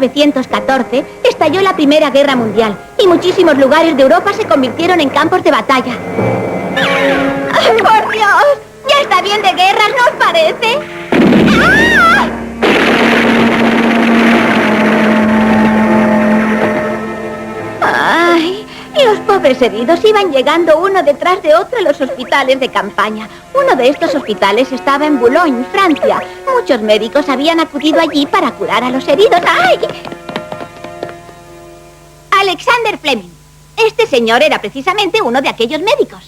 1914 estalló la Primera Guerra Mundial y muchísimos lugares de Europa se convirtieron en campos de batalla. ¡Ay, por Dios! ¡Ya está bien de guerras, ¿no os parece? ¡Ah! ¡Ay! Los pobres heridos iban llegando uno detrás de otro a los hospitales de campaña. Uno de estos hospitales estaba en Boulogne, Francia. Muchos médicos habían acudido allí para curar a los heridos. ¡Ay! Alexander Fleming. Este señor era precisamente uno de aquellos médicos.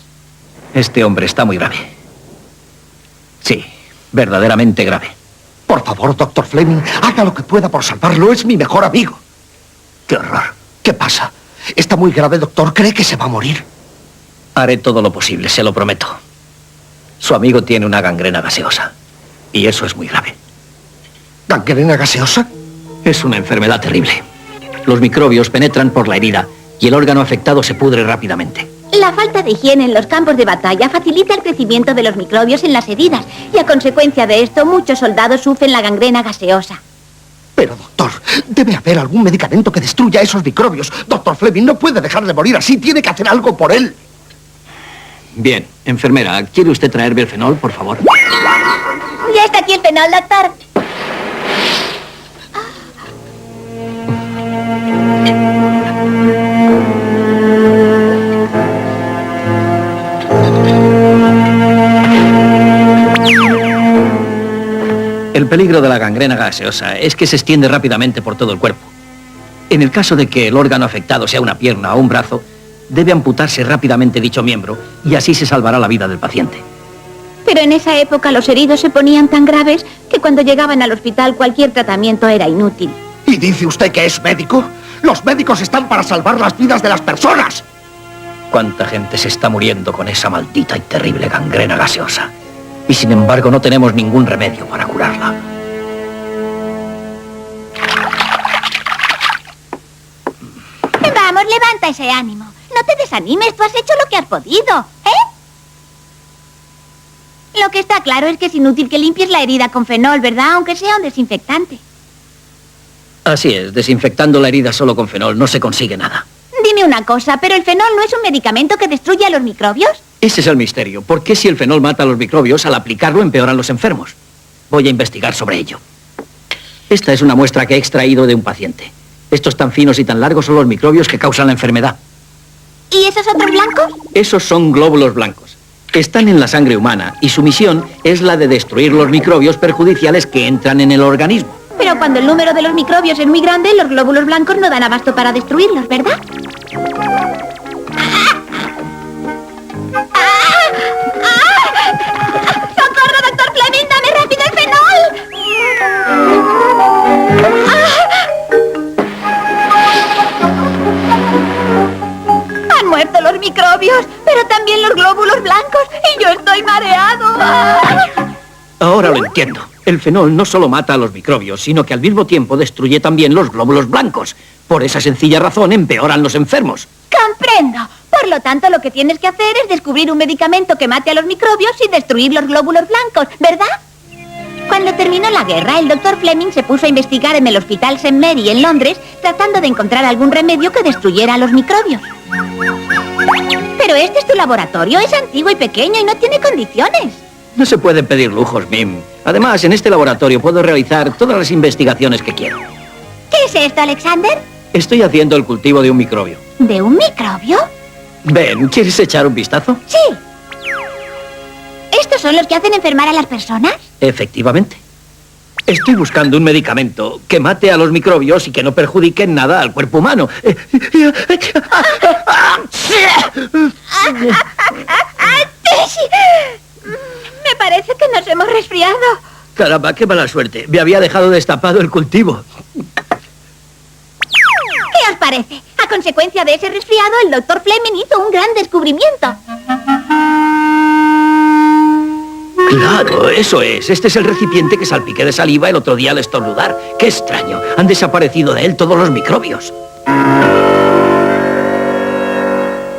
Este hombre está muy grave. Sí, verdaderamente grave. Por favor, doctor Fleming, haga lo que pueda por salvarlo. Es mi mejor amigo. ¡Qué horror! ¿Qué pasa? Está muy grave, doctor. ¿Cree que se va a morir? Haré todo lo posible, se lo prometo. Su amigo tiene una gangrena gaseosa. Y eso es muy grave. ¿Gangrena gaseosa? Es una enfermedad terrible. Los microbios penetran por la herida y el órgano afectado se pudre rápidamente. La falta de higiene en los campos de batalla facilita el crecimiento de los microbios en las heridas y a consecuencia de esto muchos soldados sufren la gangrena gaseosa. Pero, doctor, debe haber algún medicamento que destruya esos microbios. Doctor Fleming no puede dejar de morir así. Tiene que hacer algo por él. Bien, enfermera, ¿quiere usted traerme el fenol, por favor? Ya está aquí el fenol, doctor. El peligro de la gangrena gaseosa es que se extiende rápidamente por todo el cuerpo. En el caso de que el órgano afectado sea una pierna o un brazo, debe amputarse rápidamente dicho miembro y así se salvará la vida del paciente. Pero en esa época los heridos se ponían tan graves que cuando llegaban al hospital cualquier tratamiento era inútil. ¿Y dice usted que es médico? Los médicos están para salvar las vidas de las personas. ¿Cuánta gente se está muriendo con esa maldita y terrible gangrena gaseosa? Y sin embargo no tenemos ningún remedio para curarla. Vamos, levanta ese ánimo. No te desanimes, tú has hecho lo que has podido, ¿eh? Lo que está claro es que es inútil que limpies la herida con fenol, ¿verdad? Aunque sea un desinfectante. Así es, desinfectando la herida solo con fenol no se consigue nada. Dime una cosa, ¿pero el fenol no es un medicamento que destruye a los microbios? Ese es el misterio. ¿Por qué si el fenol mata a los microbios, al aplicarlo empeoran los enfermos? Voy a investigar sobre ello. Esta es una muestra que he extraído de un paciente. Estos tan finos y tan largos son los microbios que causan la enfermedad. ¿Y esos otros blancos? Esos son glóbulos blancos. Están en la sangre humana y su misión es la de destruir los microbios perjudiciales que entran en el organismo. Pero cuando el número de los microbios es muy grande, los glóbulos blancos no dan abasto para destruirlos, ¿verdad? ¡Socorro, doctor Fleming! ¡Dame rápido el fenol! Han muerto los microbios, pero también los glóbulos blancos, y yo estoy mareado. Ahora lo entiendo. El fenol no solo mata a los microbios, sino que al mismo tiempo destruye también los glóbulos blancos. Por esa sencilla razón empeoran los enfermos. ¡Comprendo! Por lo tanto, lo que tienes que hacer es descubrir un medicamento que mate a los microbios y destruir los glóbulos blancos, ¿verdad? Cuando terminó la guerra, el doctor Fleming se puso a investigar en el Hospital St. Mary en Londres, tratando de encontrar algún remedio que destruyera a los microbios. Pero este es tu laboratorio, es antiguo y pequeño y no tiene condiciones. No se pueden pedir lujos, Mim. Además, en este laboratorio puedo realizar todas las investigaciones que quiero. ¿Qué es esto, Alexander? Estoy haciendo el cultivo de un microbio. ¿De un microbio? Ben, ¿quieres echar un vistazo? Sí. ¿Estos son los que hacen enfermar a las personas? Efectivamente. Estoy buscando un medicamento que mate a los microbios y que no perjudique en nada al cuerpo humano. Me parece que nos hemos resfriado. Caramba, qué mala suerte. Me había dejado destapado el cultivo. ¿Qué os parece? A consecuencia de ese resfriado, el doctor Fleming hizo un gran descubrimiento. Claro, eso es. Este es el recipiente que salpiqué de saliva el otro día al estornudar. ¡Qué extraño! Han desaparecido de él todos los microbios.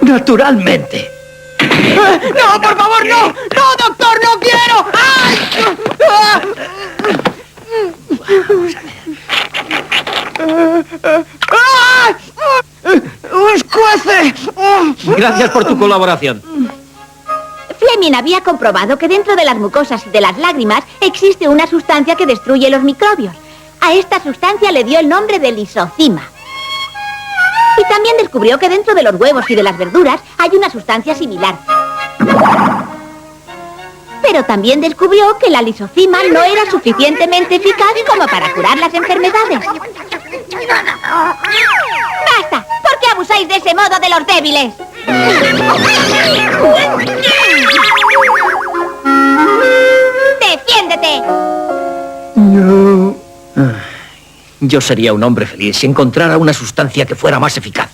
Naturalmente. ¡No, por favor, no! ¡No, doctor, no quiero! ¡Ay! Vamos a ver. ¡Escuece! Gracias por tu colaboración. Fleming había comprobado que dentro de las mucosas y de las lágrimas existe una sustancia que destruye los microbios. A esta sustancia le dio el nombre de lisocima. Y también descubrió que dentro de los huevos y de las verduras hay una sustancia similar. Pero también descubrió que la lisocima no era suficientemente eficaz como para curar las enfermedades. ¡Basta! ¿Por qué abusáis de ese modo de los débiles? ¡Defiéndete! Yo sería un hombre feliz si encontrara una sustancia que fuera más eficaz.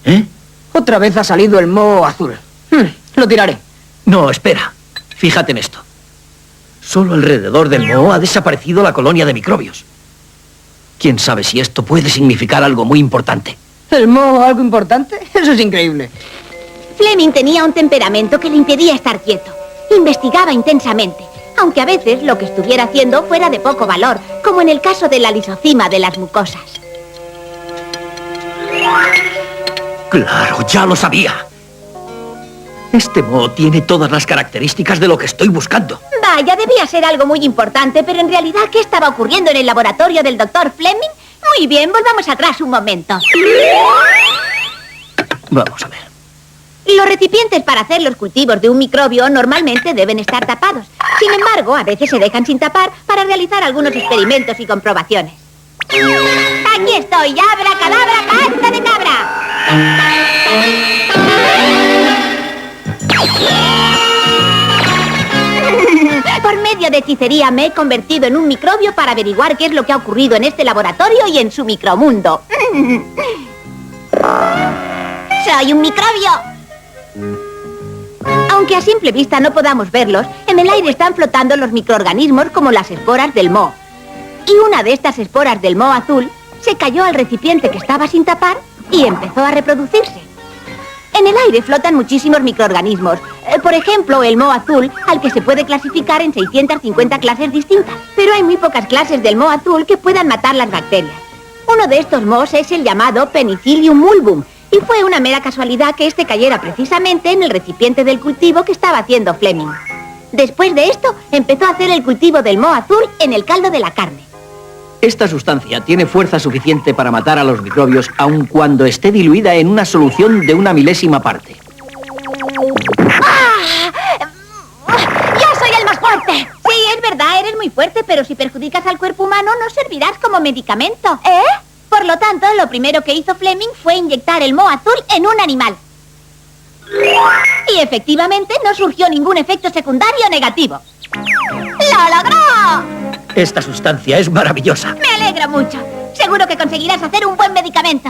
¿Eh? Otra vez ha salido el moho azul. Lo tiraré. No, espera. Fíjate en esto. Solo alrededor del moho ha desaparecido la colonia de microbios. ¿Quién sabe si esto puede significar algo muy importante? ¿El moho algo importante? Eso es increíble. Fleming tenía un temperamento que le impedía estar quieto. Investigaba intensamente, aunque a veces lo que estuviera haciendo fuera de poco valor, como en el caso de la lisocima de las mucosas. Claro, ya lo sabía. Este moho tiene todas las características de lo que estoy buscando. Vaya, debía ser algo muy importante, pero en realidad, ¿qué estaba ocurriendo en el laboratorio del Dr. Fleming? Muy bien, volvamos atrás un momento. Vamos a ver. Los recipientes para hacer los cultivos de un microbio normalmente deben estar tapados. Sin embargo, a veces se dejan sin tapar para realizar algunos experimentos y comprobaciones. ¡Aquí estoy! ¡Abracadabra, pasta de cabra! Por medio de hechicería me he convertido en un microbio para averiguar qué es lo que ha ocurrido en este laboratorio y en su micromundo. ¡Soy un microbio! Aunque a simple vista no podamos verlos, en el aire están flotando los microorganismos como las esporas del moho. Y una de estas esporas del moho azul se cayó al recipiente que estaba sin tapar y empezó a reproducirse. En el aire flotan muchísimos microorganismos. Por ejemplo, el moho azul, al que se puede clasificar en 650 clases distintas. Pero hay muy pocas clases del moho azul que puedan matar las bacterias. Uno de estos mohos es el llamado Penicillium mulbum, y fue una mera casualidad que este cayera precisamente en el recipiente del cultivo que estaba haciendo Fleming. Después de esto, empezó a hacer el cultivo del moho azul en el caldo de la carne. Esta sustancia tiene fuerza suficiente para matar a los microbios aun cuando esté diluida en una solución de una milésima parte. ¡Ah! ¡Yo soy el más fuerte! Sí, es verdad, eres muy fuerte, pero si perjudicas al cuerpo humano no servirás como medicamento. ¿Eh? Por lo tanto, lo primero que hizo Fleming fue inyectar el moho azul en un animal. Y efectivamente no surgió ningún efecto secundario negativo. ¡Lo logró! Esta sustancia es maravillosa. Me alegra mucho. Seguro que conseguirás hacer un buen medicamento.